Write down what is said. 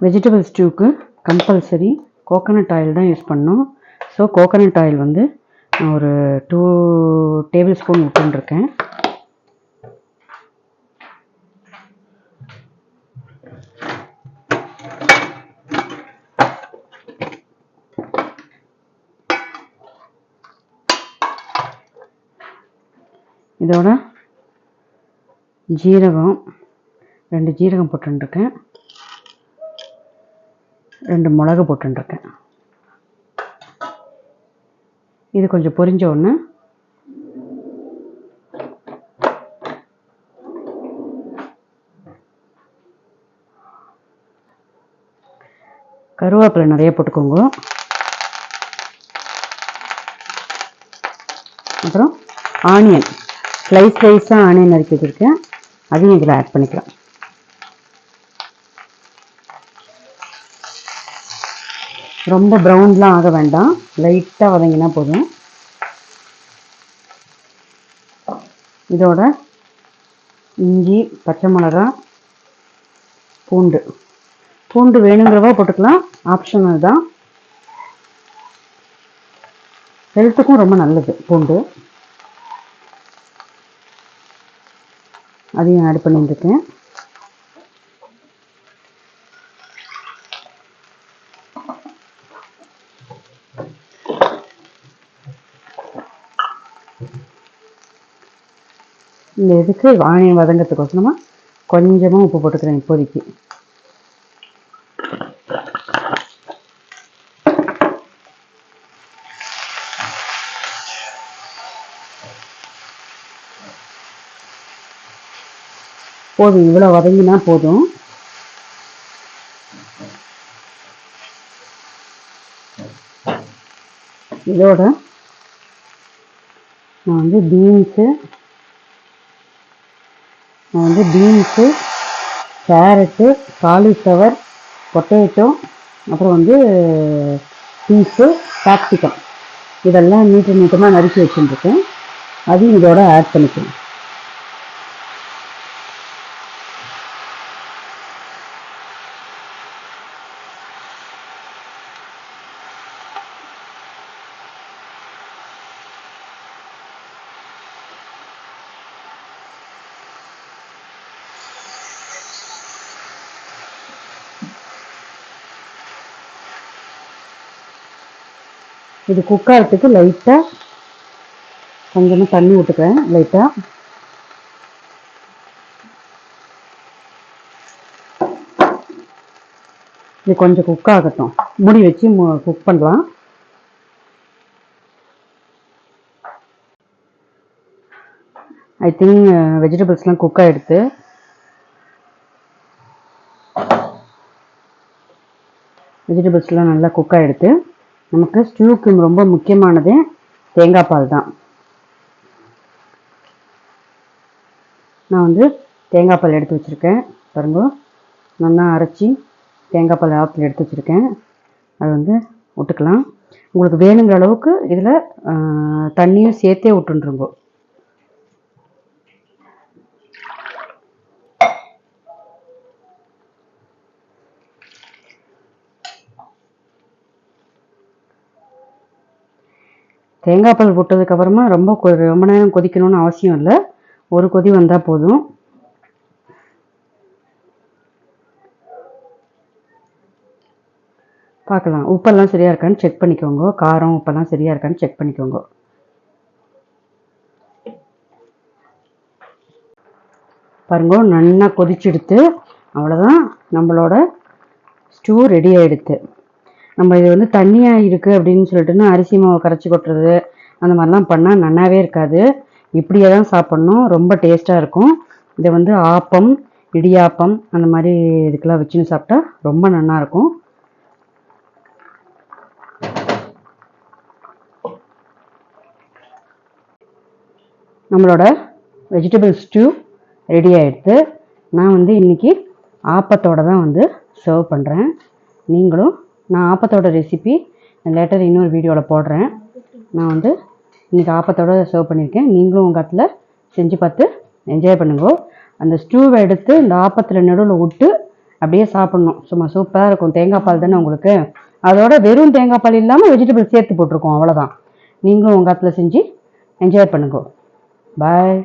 Vegetable ஸ்டூக்கு compulsory coconut oil தான் use பண்ணணும். So coconut oil வந்து நான் ஒரு 2 டேபிள் ஸ்பூன் விட்டுருக்கேன். இதோட ஜீரகம் 2 ஜீரகம் போட்டுருக்கேன், 2 மிளகு போட்டுருக்கேன். இது கொஞ்சம் பொரிஞ்ச உடனே கருவேப்பிலை நிறைய போட்டுக்கோங்க. அப்புறம் ஆனியன் ஸ்லைஸாக ஆனியன் நறுக்கி வச்சுருக்கேன், அதையும் இதில் ஆட் பண்ணிக்கலாம். ரொம்ப ப்ரௌன்லாம் ஆக வேண்டாம், லைட்டாக வதங்கினா போதும். இதோட இஞ்சி, பச்சை மிளகாய், பூண்டு வேணுங்கிறவா போட்டுக்கலாம், ஆப்ஷனல் தான். ஹெல்த்துக்கும் ரொம்ப நல்லது பூண்டு. அதையும் ஆட் பண்ணிட்டுருக்கேன். இந்த இதுக்கு ஆனியன் வதங்கிறதுக்கோசரமா கொஞ்சமாக உப்பு போட்டுக்கிறேன் இப்போதைக்கு. போதும், இவ்வளோ வதங்கினா போதும். இதோட நான் வந்து பீன்ஸு, கேரட்டு, காலிஃப்ளவர், பொட்டேட்டோ, அப்புறம் வந்து பீஸு, கேப்சிகம் இதெல்லாம் நீட்டமாக நறுக்கி வச்சுருக்கேன். அதையும் இதோட ஆட் பண்ணிக்கிறேன். இது குக் ஆகிறதுக்கு லைட்டாக கொஞ்சமாக தண்ணி விட்டுக்கிறேன். லைட்டாக இது கொஞ்சம் குக் ஆகட்டும், மூடி வச்சு குக் பண்ணலாம். ஐ திங்க் வெஜிடபிள்ஸ்லாம் குக் ஆகிடுது. வெஜிடபிள்ஸ்லாம் நல்லா குக் ஆகிடுது. நமக்கு ஸ்டூக்கு ரொம்ப முக்கியமானது தேங்காய் பால் தான். நான் வந்து தேங்காய் பால் எடுத்து வச்சுருக்கேன் பாருங்க, நல்லா அரைச்சி தேங்காய் பால் ஆற்றுல எடுத்து வச்சுருக்கேன். அது வந்து விட்டுக்கலாம். உங்களுக்கு வேணுங்கிற அளவுக்கு இதில் தண்ணியும் சேர்த்தே விட்டுருங்க. தேங்காய் பால் போட்டதுக்கப்புறமா ரொம்ப நேரம் கொதிக்கணும்னு அவசியம் இல்லை, ஒரு கொதி வந்தால் போதும். பார்க்கலாம், உப்பெல்லாம் சரியாக இருக்கான்னு செக் பண்ணிக்கோங்க, காரம் உப்பெல்லாம் சரியாக இருக்கான்னு செக் பண்ணிக்கோங்க. பாருங்க, நல்லா கொதிச்செடுத்து அவ்வளோதான், நம்மளோட ஸ்டூ ரெடி ஆகிடுது. நம்ம இது வந்து தண்ணியாக இருக்குது அப்படின்னு சொல்லிட்டுன்னா அரிசி மாவை கரைச்சி கொட்டுறது அந்த மாதிரிலாம் பண்ணால் நல்லாவே இருக்காது. இப்படியே தான் சாப்பிட்ணும், ரொம்ப டேஸ்ட்டாக இருக்கும். இதை வந்து ஆப்பம், இடியாப்பம் அந்த மாதிரி இதுக்கெல்லாம் வச்சுன்னு சாப்பிட்டா ரொம்ப நல்லாயிருக்கும். நம்மளோட வெஜிடபிள் ஸ்டூ ரெடி ஆகிடுது. நான் வந்து இன்றைக்கி ஆப்பத்தோடு தான் வந்து சர்வ் பண்ணுறேன். நீங்களும் நான் ஆப்பத்தோட ரெசிபி லேட்டர் இன்னொரு வீடியோவில் போடுறேன். நான் வந்து இன்றைக்கி ஆப்பத்தோடு சர்வ் பண்ணியிருக்கேன். நீங்களும் உங்கள் இடத்துல செஞ்சு பார்த்து என்ஜாய் பண்ணுங்க. அந்த ஸ்டூவை எடுத்து இந்த ஆப்பத்தில் நடுவில் விட்டு அப்படியே சாப்பிட்ணும். சும்மா சூப்பராக இருக்கும். தேங்காய் பால் தானே உங்களுக்கு. அதோட வெறும் தேங்காய் பால் இல்லாமல் வெஜிடபிள் சேர்த்து போட்டிருக்கோம், அவ்வளோதான். நீங்களும் உங்கள் காலத்தில் செஞ்சு என்ஜாய் பண்ணுங்க. பாய்.